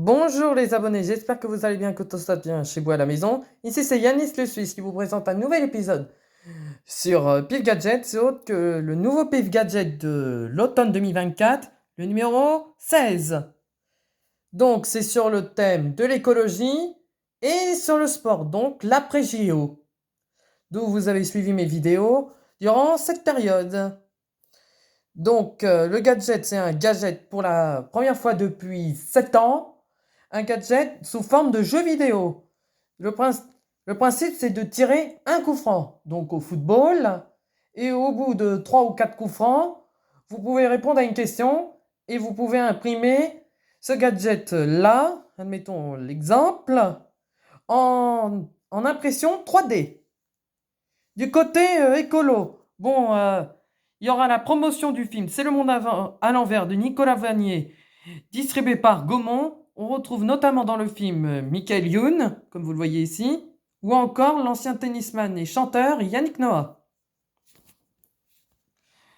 Bonjour les abonnés, j'espère que vous allez bien, que tout ça bien chez vous à la maison. Ici c'est Yanis le Suisse qui vous présente un nouvel épisode sur Pif Gadget. C'est autre que le nouveau Pif Gadget de l'automne 2024, le numéro 16. Donc c'est sur le thème de l'écologie et sur le sport, donc l'après JO. D'où vous avez suivi mes vidéos durant cette période. Donc le gadget, c'est un gadget pour la première fois depuis 7 ans. Un gadget sous forme de jeu vidéo. Le principe, c'est de tirer un coup franc, donc au football, et au bout de 3 ou 4 coups francs, vous pouvez répondre à une question et vous pouvez imprimer ce gadget-là, admettons l'exemple, en impression 3D. Du côté écolo, bon, il y aura la promotion du film C'est le monde à l'envers de Nicolas Vanier, distribué par Gaumont. On retrouve notamment dans le film Michael Youn, comme vous le voyez ici, ou encore l'ancien tennisman et chanteur Yannick Noah.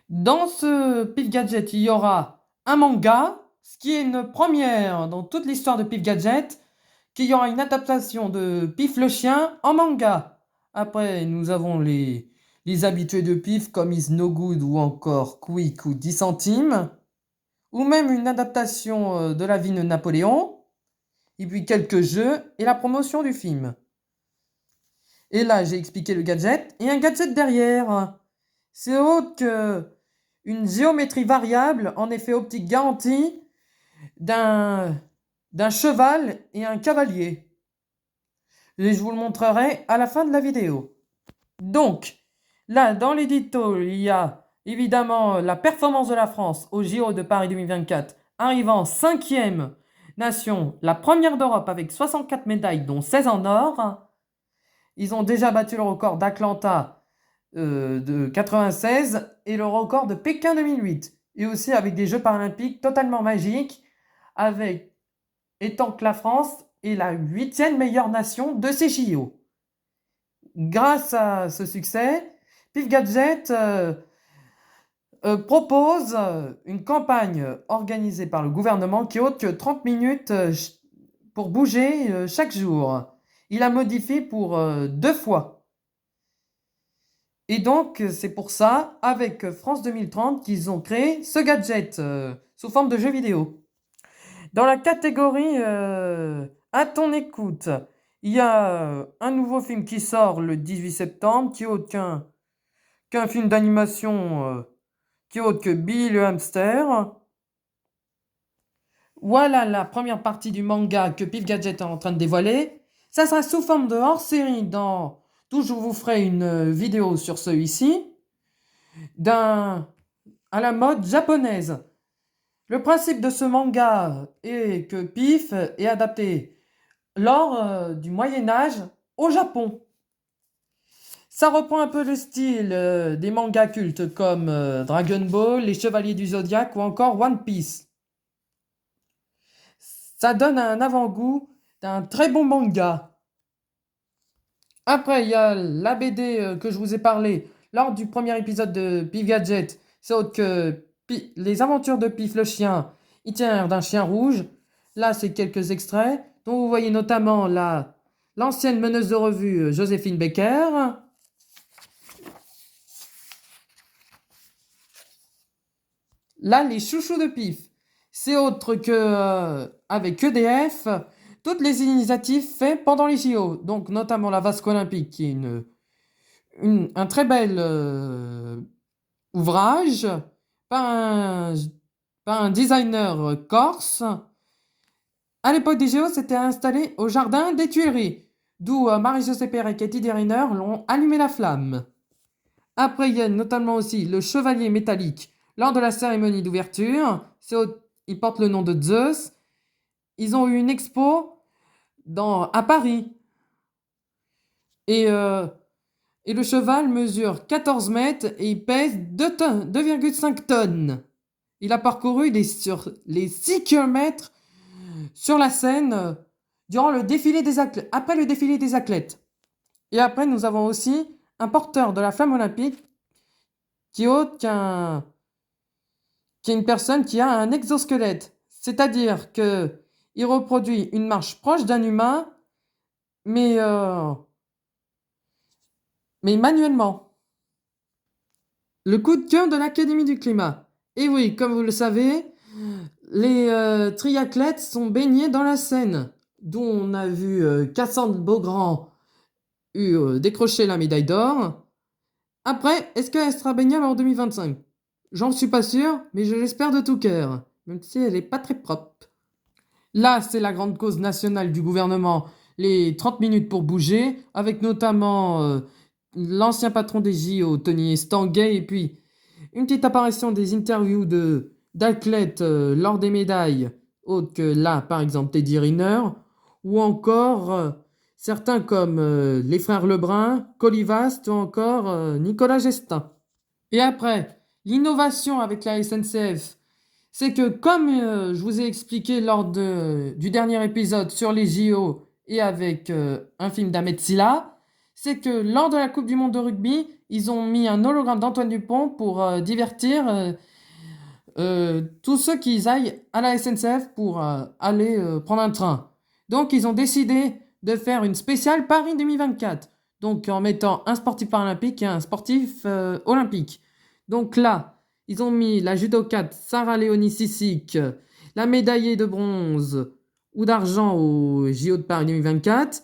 Dans ce Pif Gadget, il y aura un manga, ce qui est une première dans toute l'histoire de Pif Gadget, qu'il y aura une adaptation de Pif le chien en manga. Après, nous avons les habitués de Pif comme Is No Good ou encore Quick ou 10 centimes, ou même une adaptation de la vie de Napoléon, et puis quelques jeux et la promotion du film. Et là, j'ai expliqué le gadget et un gadget derrière. C'est autre que une géométrie variable en effet optique garanti d'un cheval et un cavalier. Et je vous le montrerai à la fin de la vidéo. Donc, là, dans l'édito, il y a évidemment la performance de la France au JO de Paris 2024, arrivant 5e nation, la première d'Europe avec 64 médailles, dont 16 en or. Ils ont déjà battu le record d'Atlanta de 96 et le record de Pékin 2008. Et aussi avec des Jeux paralympiques totalement magiques, étant que la France est la 8e meilleure nation de ces JO. Grâce à ce succès, Pif Gadget propose une campagne organisée par le gouvernement qui est autre que 30 minutes pour bouger chaque jour. Il a modifié pour 2 fois. Et donc, c'est pour ça, avec France 2030, qu'ils ont créé ce gadget sous forme de jeu vidéo. Dans la catégorie à ton écoute, il y a un nouveau film qui sort le 18 septembre, qui est autre qu'un film d'animation qui est autre que Billy le hamster. Voilà la première partie du manga que Pif Gadget est en train de dévoiler. Ça sera sous forme de hors-série d'où je vous ferai une vidéo sur celui-ci, à la mode japonaise. Le principe de ce manga est que Pif est adapté lors du Moyen-Âge au Japon. Ça reprend un peu le style des mangas cultes comme Dragon Ball, Les Chevaliers du Zodiaque ou encore One Piece. Ça donne un avant-goût d'un très bon manga. Après, il y a la BD que je vous ai parlé lors du premier épisode de Pif Gadget. C'est autre que Les aventures de Pif le chien, itinéraire d'un chien rouge. Là, c'est quelques extraits dont vous voyez notamment l'ancienne meneuse de revue Joséphine Baker. Là, les chouchous de Pif. C'est autre que avec EDF, toutes les initiatives faites pendant les JO. Donc, notamment la Vasque Olympique, qui est un très bel ouvrage par un designer corse. À l'époque des JO, c'était installé au jardin des Tuileries, d'où Marie-Josée Pérec et Didier Riner l'ont allumé la flamme. Après, il y a notamment aussi le chevalier métallique lors de la cérémonie d'ouverture. Il porte le nom de Zeus. Ils ont eu une expo à Paris. Et le cheval mesure 14 mètres et il pèse 2,5 tonnes. Il a parcouru les 6 km sur la scène durant le défilé des athlètes, après le défilé des athlètes. Et après, nous avons aussi un porteur de la flamme olympique qui est autre qui est une personne qui a un exosquelette. C'est-à-dire que il reproduit une marche proche d'un humain, mais, euh, mais manuellement. Le coup de cœur de l'Académie du climat. Et oui, comme vous le savez, les triathlètes sont baignés dans la Seine, d'où on a vu Cassandre Beaugrand décrocher la médaille d'or. Après, est-ce qu'elle sera baignable en 2025? J'en suis pas sûr, mais je l'espère de tout cœur, même si elle est pas très propre. Là, c'est la grande cause nationale du gouvernement, les 30 minutes pour bouger, avec notamment l'ancien patron des JO, Tony Estanguet, et puis une petite apparition des interviews d'athlètes lors des médailles, autres que là, par exemple, Teddy Riner, ou encore certains comme les frères Lebrun, Colivast, ou encore Nicolas Gestin. Et après, l'innovation avec la SNCF, c'est que comme je vous ai expliqué du dernier épisode sur les JO et avec un film d'Ahmed Silla, c'est que lors de la Coupe du Monde de rugby, ils ont mis un hologramme d'Antoine Dupont pour divertir tous ceux qui aillent à la SNCF pour aller prendre un train. Donc ils ont décidé de faire une spéciale Paris 2024. Donc en mettant un sportif paralympique et un sportif olympique. Donc là, ils ont mis la judokate Sarah Léonie Sissik, la médaillée de bronze ou d'argent au JO de Paris 2024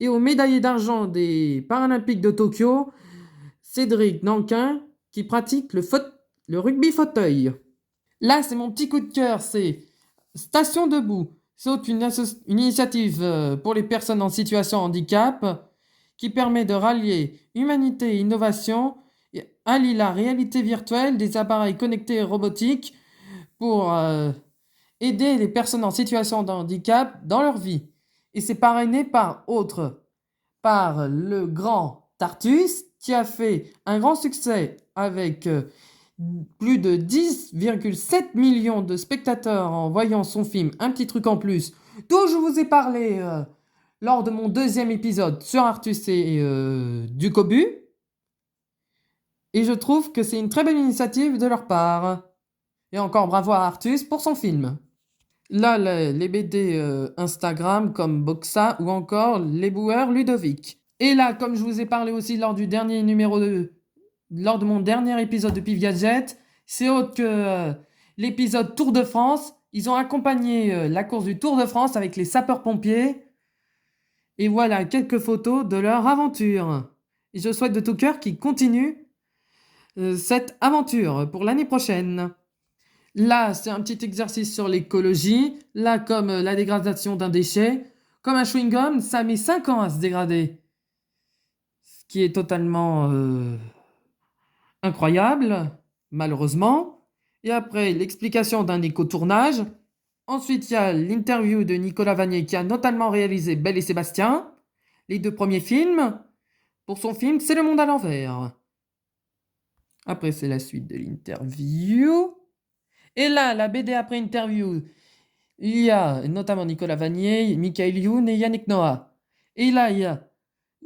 et au médaillé d'argent des Paralympiques de Tokyo, Cédric Nankin qui pratique le rugby fauteuil. Là, c'est mon petit coup de cœur, c'est Station Debout. C'est une initiative pour les personnes en situation de handicap qui permet de rallier humanité et innovation et allie la réalité virtuelle des appareils connectés et robotiques pour aider les personnes en situation de handicap dans leur vie. Et c'est parrainé par le grand Tartus qui a fait un grand succès avec plus de 10,7 millions de spectateurs en voyant son film Un petit truc en plus, dont je vous ai parlé lors de mon deuxième épisode sur Artus et Ducobu. Et je trouve que c'est une très belle initiative de leur part. Et encore bravo à Artus pour son film. Là, les BD Instagram comme Boxa ou encore Les Boueurs Ludovic. Et là, comme je vous ai parlé aussi lors de mon dernier épisode de Pif Gadget, c'est autre que l'épisode Tour de France. Ils ont accompagné la course du Tour de France avec les sapeurs-pompiers. Et voilà quelques photos de leur aventure. Et je souhaite de tout cœur qu'ils continuent cette aventure pour l'année prochaine. Là, c'est un petit exercice sur l'écologie. Là, comme la dégradation d'un déchet. Comme un chewing-gum, ça met 5 ans à se dégrader. Ce qui est totalement incroyable, malheureusement. Et après, l'explication d'un éco-tournage. Ensuite, il y a l'interview de Nicolas Vanier qui a notamment réalisé Belle et Sébastien, les 2 premiers films. Pour son film, c'est Le Monde à l'envers. Après, c'est la suite de l'interview. Et là, la BD après interview, il y a notamment Nicolas Vanier, Michael Youn et Yannick Noah. Et là,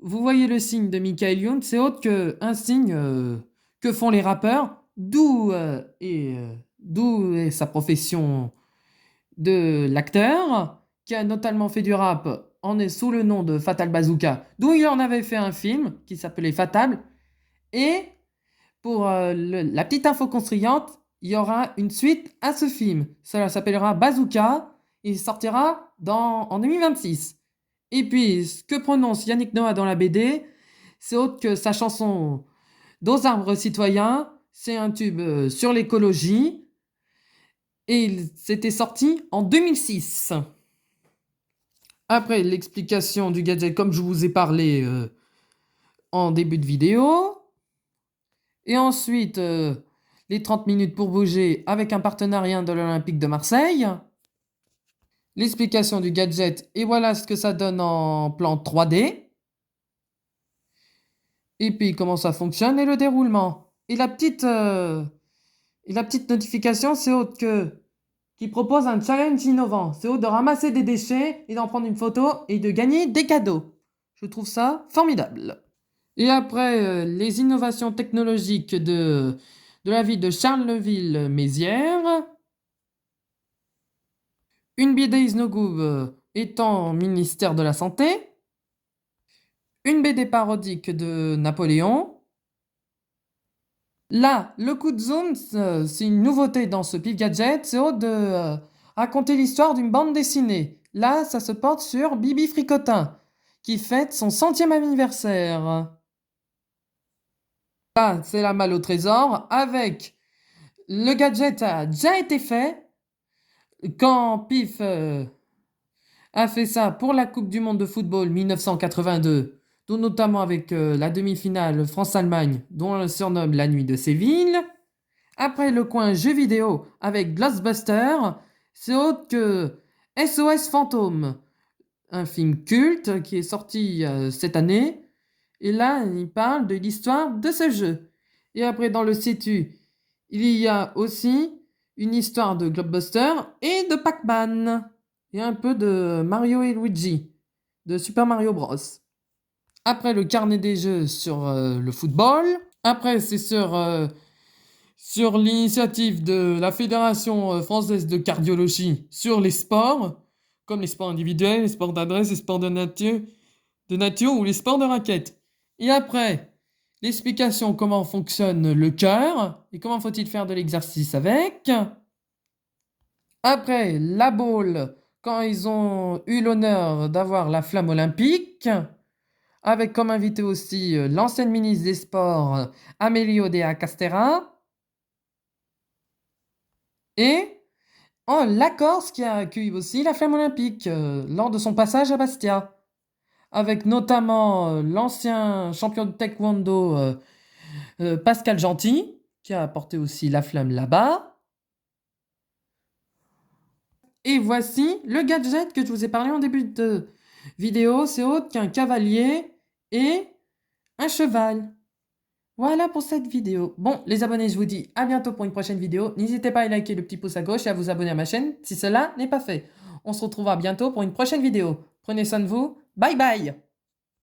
vous voyez le signe de Michael Youn, c'est autre qu'un signe que font les rappeurs, d'où est sa profession de l'acteur, qui a notamment fait du rap en est sous le nom de Fatal Bazooka, d'où il en avait fait un film qui s'appelait Fatal. Et pour la petite info construisante, il y aura une suite à ce film. Cela s'appellera Bazooka et il sortira en 2026. Et puis, ce que prononce Yannick Noah dans la BD, c'est autre que sa chanson Dos arbres citoyens. C'est un tube sur l'écologie. Et c'était sorti en 2006. Après l'explication du gadget, comme je vous ai parlé en début de vidéo. Et ensuite, les 30 minutes pour bouger avec un partenariat de l'Olympique de Marseille. L'explication du gadget, et voilà ce que ça donne en plan 3D. Et puis comment ça fonctionne et le déroulement. Et la petite notification, c'est autre qui propose un challenge innovant. C'est autre de ramasser des déchets et d'en prendre une photo et de gagner des cadeaux. Je trouve ça formidable. Et après les innovations technologiques de la ville de Charleville-Mézières, Une BD is no good étant ministère de la Santé. Une BD parodique de Napoléon. Là, le coup de zoom, c'est une nouveauté dans ce Pif Gadget, c'est de raconter l'histoire d'une bande dessinée. Là, ça se porte sur Bibi Fricotin, qui fête son 100e anniversaire. Là, c'est la malle au trésor, avec le gadget a déjà été fait, quand Pif a fait ça pour la Coupe du Monde de football 1982, dont notamment avec la demi-finale France-Allemagne, dont on le surnomme la nuit de Séville. Après le coin jeux vidéo avec Ghostbuster, c'est autre que SOS Fantôme, un film culte qui est sorti cette année. Et là, il parle de l'histoire de ce jeu. Et après, dans le situ, il y a aussi une histoire de Ghostbuster et de Pac-Man. Et un peu de Mario et Luigi, de Super Mario Bros. Après, le carnet des jeux sur le football. Après, c'est sur l'initiative de la Fédération française de cardiologie sur les sports, comme les sports individuels, les sports d'adresse, les sports de nature ou les sports de raquette. Et après, l'explication comment fonctionne le cœur et comment faut-il faire de l'exercice avec. Après, la boule, quand ils ont eu l'honneur d'avoir la flamme olympique, avec comme invité aussi l'ancienne ministre des Sports, Amélie Oudéa-Castéra. Et la Corse qui a accueilli aussi la flamme olympique lors de son passage à Bastia, avec notamment l'ancien champion de taekwondo Pascal Gentil, qui a apporté aussi la flamme là-bas. Et voici le gadget que je vous ai parlé en début de vidéo, c'est autre qu'un cavalier et un cheval. Voilà pour cette vidéo. Bon, les abonnés, je vous dis à bientôt pour une prochaine vidéo. N'hésitez pas à liker le petit pouce à gauche et à vous abonner à ma chaîne si cela n'est pas fait. On se retrouvera bientôt pour une prochaine vidéo. Prenez soin de vous. Bye bye!